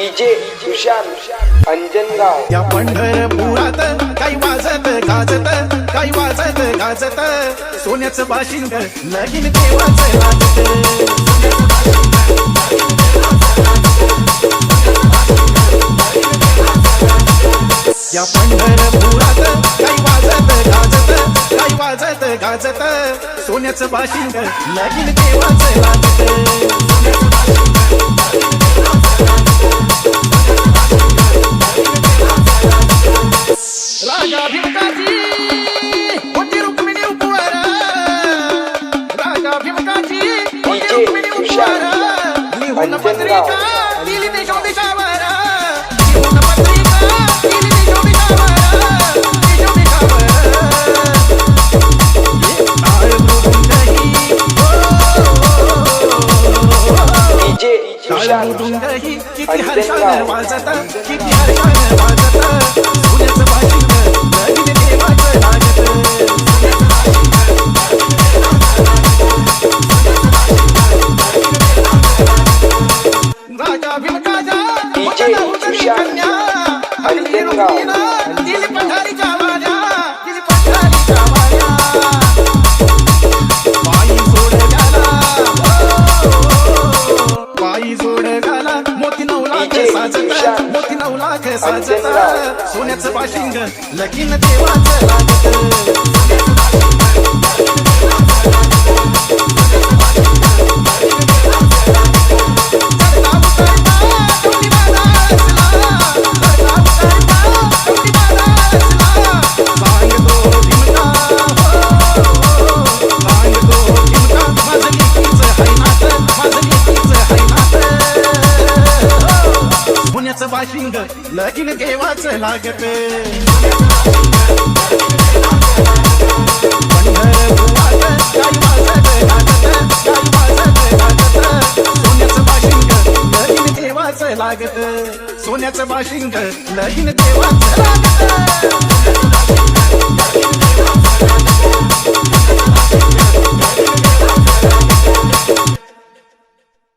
DJ Sushant Anjangaon या पंढरपुरात काही वाजत गाजत काही वाजत गाजत सोन्याचं बाशिंग लगीन देवाचं लागत या पंढरपुरात काही वाजत गाजत काही वाजत गाजत सोन्याचं बाशिंग लगीन देवाचं लागत राजा भीमकाजी होती रुक्मिणी उपवर राजा भीमकाजी होती रुक्मिणी उपवर लिहून पत्रिका दिली देशोदेशावर लिहून पत्रिका दिली देशोदेशावर डीजे सुशांत मुदुंगही किती हर्षानं वाजत किती हर्षानं वाजत सोन्याचं बाशिंग लगीन देवाचं लागत राजा भीमकाजा डीजे सुशांत अंजनगाव दिली पंढरीच्या वाऱ्या दिली पंढरीच्या वाऱ्या बाई सोड गेला बाई जोड घाला मोती 9 लाख साजत मोती 9 लाख साजत सोन्याचं बाशिंग लगीन देवाचं लागत बाशिंग लगीन देवाचं लागत पंढरपुरात काही वाजत गाजत काही वाजत गाजत सोन्याचं बाशिंग लगीन देवाचं लागत सोन्याचं बाशिंग लगीन देवाचं लागत